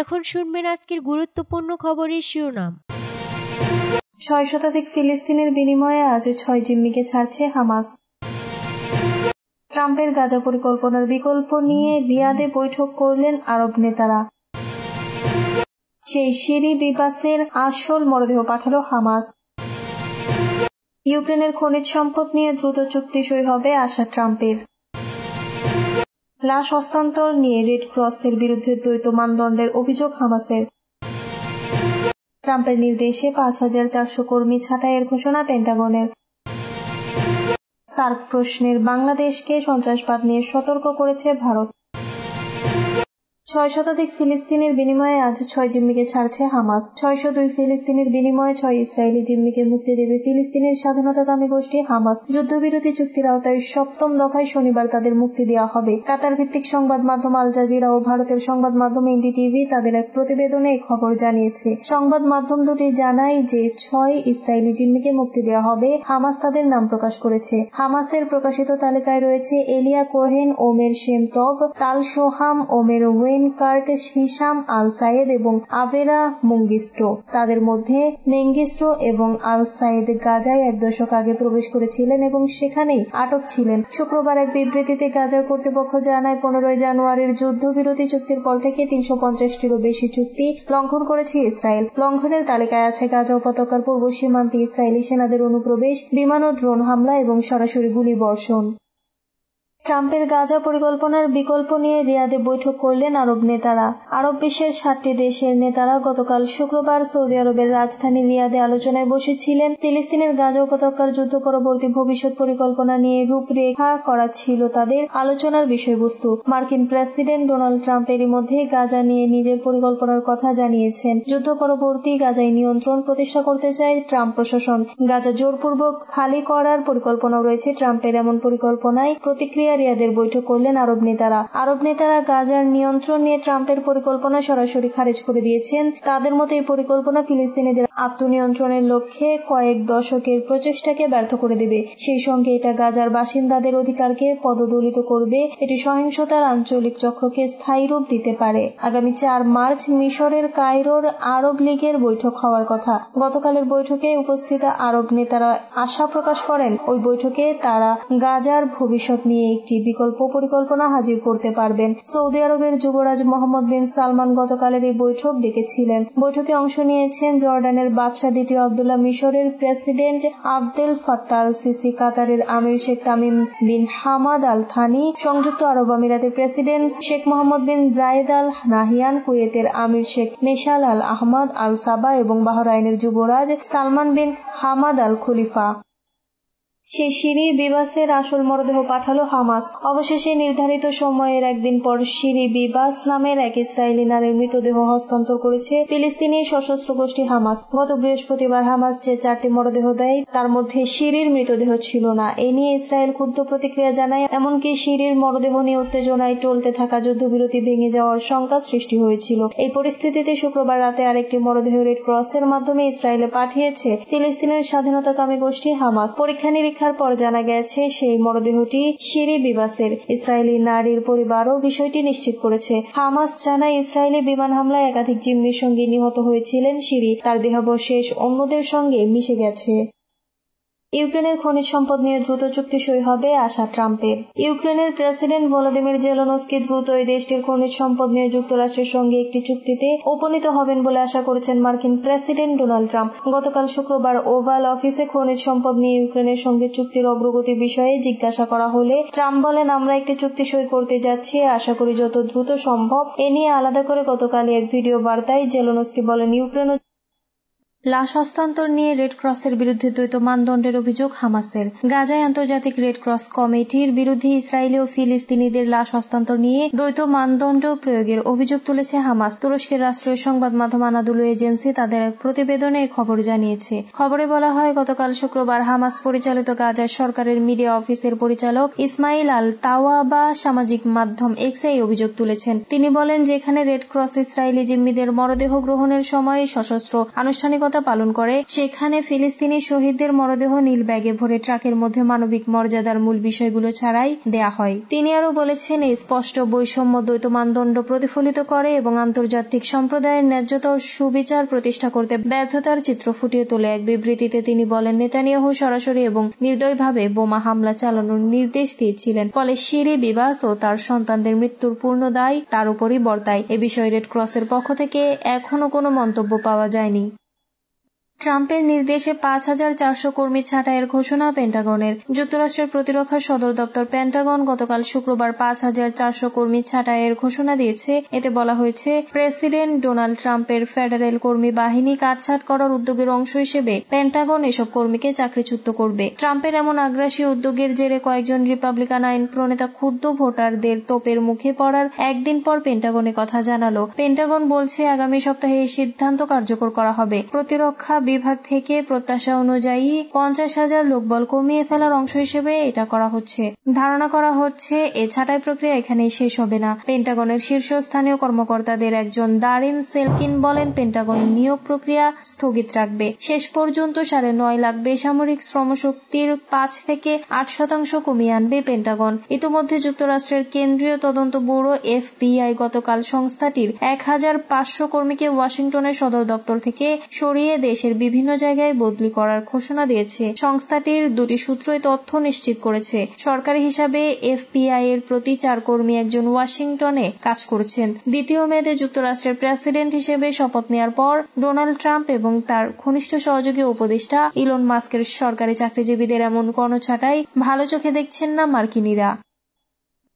এখন শুনবেন আজকের গুরুত্বপূর্ণ খবরের শিরোনাম। 6 শতাধিক ফিলিস্তিনের বিনিময়ে আজ 6 জিম্মিকে ছাড়ছে হামাস। ট্রাম্পের গাজা পরিকল্পনার বিকল্প নিয়ে রিয়াদে বৈঠক করলেন আরব নেতারা। সেই সিরি বিবাসের আসল মরদেহ পাঠালো হামাস। ইউক্রেনের খনিজ সম্পদ নিয়ে দ্রুত চুক্তি সই হবে আশা ট্রাম্পের। লাশ হস্তান্তর নিয়ে রেড ক্রসের বিরুদ্ধে দ্বৈত মানদণ্ডের অভিযোগ হামাসের। ট্রাম্পের নির্দেশে ৫,৪০০ কর্মী ছাঁটাইয়ের ঘোষণা পেন্টাগনের। সার্ক প্রশ্নের বাংলাদেশকে সন্ত্রাসবাদ নিয়ে সতর্ক করেছে ভারত। 6 শতাধিক ফিলিস্তিনের বিনিময়ে আজ 6 জিম্মিকে ছাড়ছে হামাস। 602 ফিলিস্তিনের বিনিময়ে 6 ইসরায়েলি জিম্মিকে মুক্তি দেবে ফিলিস্তিনের স্বাধীনতাকামী গোষ্ঠী হামাস। যুদ্ধবিরতি চুক্তির আওতায় 7ম দফায় শনিবার তাদের মুক্তি দেওয়া হবে। কাতার ভিত্তিক সংবাদ মাধ্যম আল জাজিরা ও ভারতের সংবাদ মাধ্যম এনডিটিভি তাদের এক প্রতিবেদনে এই খবর জানিয়েছে। সংবাদ মাধ্যম দুটি জানায় যে 6 ইসরায়েলি জিম্মিকে মুক্তি দেওয়া হবে। হামাস তাদের নাম প্রকাশ করেছে। হামাসের প্রকাশিত তালিকায় রয়েছে এলিয়া কোহেন, ওমের শেমটভ, তাল সোহাম, ওমের কার্ট, হিসাম আল সায়েদ এবং আভেরা মুঙ্গিস্টো। তাদের মধ্যে মেঙ্গিস্টো এবং আল সায়েদ গাজায় 1 দশক আগে প্রবেশ করেছিলেন এবং সেখানেই আটক ছিলেন। শুক্রবার এক বিবৃতিতে গাজার কর্তৃপক্ষ জানায় 15 জানুয়ারির যুদ্ধবিরতি চুক্তির পর থেকে 350টিরও বেশি চুক্তি লঙ্ঘন করেছে ইসরায়েল। লঙ্ঘনের তালিকায় আছে গাজা উপত্যকার পূর্ব সীমান্তে ইসরায়েলি সেনাদের অনুপ্রবেশ, বিমান ও ড্রোন হামলা এবং সরাসরি গুলি বর্ষণ। ট্রাম্পের গাজা পরিকল্পনার বিকল্প নিয়ে রিয়াদে বৈঠক করলেন আরব নেতারা। আরব বিশ্বের 7টি দেশের নেতারা গতকাল শুক্রবার সৌদি আরবের রাজধানী রিয়াদে আলোচনায় বসেছিলেন। ফিলিস্তিনের গাজা উপত্যকার যুদ্ধ পরবর্তী ভবিষ্যৎ পরিকল্পনা নিয়ে রূপরেখা করা ছিল তাদের আলোচনার বিষয়বস্তু। মার্কিন প্রেসিডেন্ট ডোনাল্ড ট্রাম্প এরই মধ্যে গাজা নিয়ে নিজের পরিকল্পনার কথা জানিয়েছেন। যুদ্ধ পরবর্তী গাজায় নিয়ন্ত্রণ প্রতিষ্ঠা করতে চায় ট্রাম্প প্রশাসন। গাজা জোরপূর্বক খালি করার পরিকল্পনাও রয়েছে ট্রাম্পের। এমন পরিকল্পনায় প্রতিক্রিয়া রিয়াদের বৈঠক করলেন আরব নেতারা। আরব নেতারা গাজার নিয়ন্ত্রণ নিয়ে ট্রাম্পের পরিকল্পনা সরাসরি খারিজ করে দিয়েছেন। তাদের মতে এই পরিকল্পনা ফিলিস্তিনিদের আত্মনিয়ন্ত্রণের লক্ষ্যে কয়েক দশকের প্রচেষ্টাকে ব্যর্থ করে দেবে। সেই সঙ্গে এটা গাজার বাসিন্দাদের অধিকারকে পদদলিত করবে। এটি সহিংসতার আঞ্চলিক চক্রকে স্থায়ী রূপ দিতে পারে। আগামী 4 মার্চ মিশরের কায়রোর আরব লীগের বৈঠক হওয়ার কথা। গতকালের বৈঠকে উপস্থিত আরব নেতারা আশা প্রকাশ করেন ওই বৈঠকে তারা গাজার ভবিষ্যৎ নিয়ে একটি বিকল্প পরিকল্পনা হাজির করতে পারবেন। সৌদি আরবের যুবরাজ মোহাম্মদ বিন সালমান গতকালের এই বৈঠক ডেকেছিলেন। বৈঠকে অংশ নিয়েছেন জর্ডানের বাদশাহ দ্বিতীয় আব্দুল্লাহ, মিশরের president Abdel Fattah al Sisi, কাতারের আমির Sheikh Tamim bin Hamad al Thani, সংযুক্ত আরব আমিরাতের president Sheikh Mohammed bin Zayed al Nahyan, কুয়েতের আমির শেখ মেশাল আল আহমদ আল সাবা এবং বাহরাইনের যুবরাজ সালমান বিন হামাদ আল খলিফা। সেই সিরি বিবাসের আসল মরদেহ পাঠালো হামাস। অবশেষে নির্ধারিত সময়ের একদিন পর সিরি বিবাস নামের এক ইসরায়েলি নারীর মৃতদেহ হস্তান্তর করেছে ফিলিস্তিনি সশস্ত্র গোষ্ঠী হামাস। গত বৃহস্পতিবার হামাস যে 4টি মরদেহ দেয় তার মধ্যে সিরির মৃতদেহ ছিল না। এ নিয়ে ইসরায়েল ক্ষুব্ধ প্রতিক্রিয়া জানায়। এমনকি সিরির মরদেহ নিয়ে উত্তেজনায় টলতে থাকা যুদ্ধবিরতি ভেঙে যাওয়ার শঙ্কা সৃষ্টি হয়েছিল। এই পরিস্থিতিতে শুক্রবার রাতে আরেকটি মরদেহ রেড ক্রসের মাধ্যমে ইসরায়েলে পাঠিয়েছে ফিলিস্তিনের স্বাধীনতাকামী গোষ্ঠী হামাস। পরীক্ষা নিরীক্ষার পর জানা গেছে সেই মরদেহটি সিরি বিবাসের। ইসরায়েলি নারীর পরিবারও বিষয়টি নিশ্চিত করেছে। হামাস জানায় ইসরায়েলি বিমান হামলায় একাধিক জিম্মির সঙ্গে নিহত হয়েছিলেন সিরি। তার দেহাবশেষ অন্যদের সঙ্গে মিশে গেছে। ইউক্রেনের খনিজ সম্পদ নিয়ে দ্রুত চুক্তি সই হবে আশা ট্রাম্পের। ইউক্রেনের প্রেসিডেন্ট ভলোদিমির জেলেনস্কি দ্রুত এই দেশটির খনিজ সম্পদ নিয়ে যুক্তরাষ্ট্রের সঙ্গে একটি চুক্তিতে উপনীত হবেন বলে আশা করেছেন মার্কিন প্রেসিডেন্ট ডোনাল্ড ট্রাম্প। গতকাল শুক্রবার ওভাল অফিসে খনিজ সম্পদ নিয়ে ইউক্রেনের সঙ্গে চুক্তির অগ্রগতি বিষয়ে জিজ্ঞাসা করা হলে ট্রাম্প বলেন, আমরা একটি চুক্তি সই করতে যাচ্ছি, আশা করি যত দ্রুত সম্ভব। এ নিয়ে আলাদা করে গতকাল এক ভিডিও বার্তায় জেলেনস্কি বলেন, ইউক্রেন লাশ হস্তান্তর নিয়ে রেড ক্রসের বিরুদ্ধে দ্বৈত মানদণ্ডের অভিযোগ হামাসের। গাজায় আন্তর্জাতিক রেড ক্রস কমিটির বিরুদ্ধে ইসরায়েলি ও ফিলিস্তিনিদের লাশ হস্তান্তর নিয়ে দ্বৈত মানদণ্ড প্রয়োগের অভিযোগ তুলেছে হামাস। তুরস্কের রাষ্ট্রীয় সংবাদ মাধ্যম আনাদুলু এজেন্সি তাদের এক প্রতিবেদনে খবর জানিয়েছে। খবরে বলা হয়, গতকাল শুক্রবার হামাস পরিচালিত গাজার সরকারের মিডিয়া অফিসের পরিচালক ইসমাইল আল তাওয়াবা সামাজিক মাধ্যম এক্সে এই অভিযোগ তুলেছেন। তিনি বলেন, যেখানে রেড ক্রস ইসরায়েলি জিম্মিদের মরদেহ গ্রহণের সময় সশস্ত্র আনুষ্ঠানিকতা দায়িত্বশীলতা পালন করে, সেখানে ফিলিস্তিনি শহীদদের মরদেহ নীল ব্যাগে ভরে ট্রাকের মধ্যে মানবিক মর্যাদার মূল বিষয়গুলো ছাড়াই দেয়া হয়। তিনি আরো বলেছেন, এই স্পষ্ট বৈষম্য দ্বৈত মানদণ্ড প্রতিফলিত করে এবং আন্তর্জাতিক সম্প্রদায়ের ন্যায্যতা ও সুবিচার প্রতিষ্ঠা করতে ব্যর্থতার চিত্র ফুটিয়ে তোলে। এক বিবৃতিতে তিনি বলেন, নেতানিয়াহু সরাসরি এবং নির্দয়ভাবে বোমা হামলা চালানোর নির্দেশ দিয়েছিলেন, ফলে শিরি বিবাস ও তার সন্তানদের মৃত্যুর পূর্ণ দায় তার উপরই বর্তায়। এ বিষয়ে রেড ক্রসের পক্ষ থেকে এখনো কোনো মন্তব্য পাওয়া যায়নি। ট্রাম্পের নির্দেশে ৫,৪০০ কর্মী ছাঁটাইয়ের ঘোষণা পেন্টাগনের। যুক্তরাষ্ট্রের প্রতিরক্ষা সদর দপ্তর পেন্টাগন গতকাল শুক্রবার ৫,৪০০ কর্মী ছাঁটাইয়ের ঘোষণা দিয়েছে। এতে বলা হয়েছে, প্রেসিডেন্ট ডোনাল্ড ট্রাম্পের ফেডারেল কর্মী বাহিনী কাটছাঁট করার উদ্যোগের অংশ হিসেবে পেন্টাগন এসব কর্মীকে চাকরিচ্যুত করবে। ট্রাম্পের এমন আগ্রাসী উদ্যোগের জেরে কয়েকজন রিপাবলিকান আইন প্রণেতা ক্ষুব্ধ ভোটারদের তোপের মুখে পড়ার একদিন পর পেন্টাগনে কথা জানালো। পেন্টাগন বলছে, আগামী সপ্তাহে এই সিদ্ধান্ত কার্যকর করা হবে। প্রতিরক্ষা বিভাগ থেকে প্রত্যাশা অনুযায়ী ৫০,০০০ লোকবল কমিয়ে ফেলার অংশ হিসেবে এটা করা হচ্ছে। ধারণা করা হচ্ছে, এ ছাঁটাই প্রক্রিয়া এখানেই শেষ হবে না। পেন্টাগনের শীর্ষস্থানীয় কর্মকর্তাদের একজন দারিন সেলকিন বলেন, পেন্টাগন নিয়োগ প্রক্রিয়া স্থগিত রাখবে। শেষ পর্যন্ত ৯.৫ লাখ বেসামরিক শ্রমশক্তির ৫ থেকে ৮% কমিয়ে আনবে পেন্টাগন। ইতিমধ্যে যুক্তরাষ্ট্রের কেন্দ্রীয় তদন্ত ব্যুরো FBI গতকাল সংস্থাটির ১,৫০০ কর্মীকে ওয়াশিংটনের সদর দপ্তর থেকে সরিয়ে দেশের বিভিন্ন জায়গায় বদলি করার ঘোষণা দিয়েছে। সংস্থাটির দুটি সূত্রই তথ্য নিশ্চিত করেছে। সরকারি হিসাবে FBI এর প্রতি ৪ কর্মী একজন ওয়াশিংটনে কাজ করছেন। দ্বিতীয় মেয়াদে যুক্তরাষ্ট্রের প্রেসিডেন্ট হিসেবে শপথ নেওয়ার পর ডোনাল্ড ট্রাম্প এবং তার ঘনিষ্ঠ সহযোগী উপদেষ্টা ইলন মাস্কের সরকারি চাকরিজীবীদের এমন গণছাঁটাই ভালো চোখে দেখছেন না মার্কিনিরা।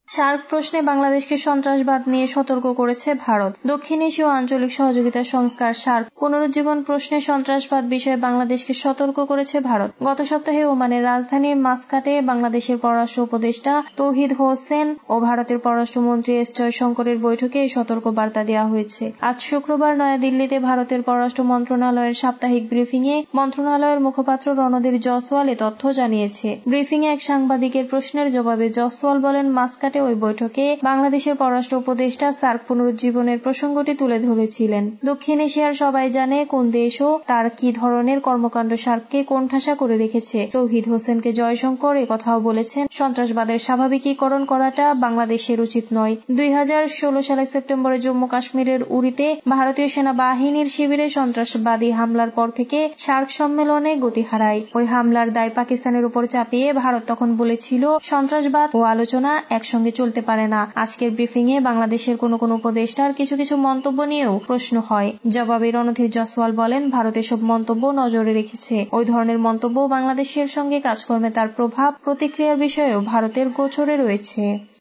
সার্ক প্রশ্নে বাংলাদেশকে সন্ত্রাসবাদ নিয়ে সতর্ক করেছে ভারত। দক্ষিণ এশীয় আঞ্চলিক সহযোগিতা সংস্থার সার্ক পুনরুজ্জীবন প্রশ্নে সন্ত্রাসবাদ বিষয়ে বাংলাদেশকে সতর্ক করেছে ভারত। গত সপ্তাহে ওমানের রাজধানী মাসকাটে বাংলাদেশের পররাষ্ট্র উপদেষ্টা তৌহিদ হোসেন ও ভারতের পররাষ্ট্রমন্ত্রী এস জয়শঙ্করের বৈঠকে এই সতর্ক বার্তা দেওয়া হয়েছে। আজ শুক্রবার নয়াদিল্লিতে ভারতের পররাষ্ট্র মন্ত্রণালয়ের সাপ্তাহিক ব্রিফিংয়ে মন্ত্রণালয়ের মুখপাত্র রণধীর জয়সওয়াল এ তথ্য জানিয়েছে। ব্রিফিংয়ে এক সাংবাদিকের প্রশ্নের জবাবে জয়সওয়াল বলেন, মাসকাটে ওই বৈঠকে বাংলাদেশের পররাষ্ট্র উপদেষ্টা সার্ক পুনরুজ্জীবনের প্রসঙ্গটি তুলে ধরেছিলেন। দক্ষিণ এশিয়ার সবাই জানে কোন দেশও তার কি ধরনের কর্মকাণ্ড সার্ককে কোণঠাসা করে রেখেছে। তৌহিদ হোসেনকে জয়শঙ্কর কথাও বলেছেন, সন্ত্রাসবাদের স্বাভাবিকীকরণ করাটা বাংলাদেশের উচিত নয়। ২০১৬ সালের সেপ্টেম্বরে জম্মু কাশ্মীরের উরিতে ভারতীয় সেনাবাহিনীর শিবিরে সন্ত্রাসবাদী হামলার পর থেকে সার্ক সম্মেলনে গতি হারায়। ওই হামলার দায় পাকিস্তানের উপর চাপিয়ে ভারত তখন বলেছিল, সন্ত্রাসবাদ ও আলোচনা একসঙ্গে চলতে পারে না। আজকের ব্রিফিংয়ে বাংলাদেশের কোন উপদেষ্টার কিছু মন্তব্য নিয়েও প্রশ্ন হয়। জবাবে রণধীর জয়সওয়াল বলেন, ভারত এসব মন্তব্য নজরে রেখেছে। ওই ধরনের মন্তব্য বাংলাদেশের সঙ্গে কাজকর্মে তার প্রভাব প্রতিক্রিয়ার বিষয়েও ভারতের গোচরে রয়েছে।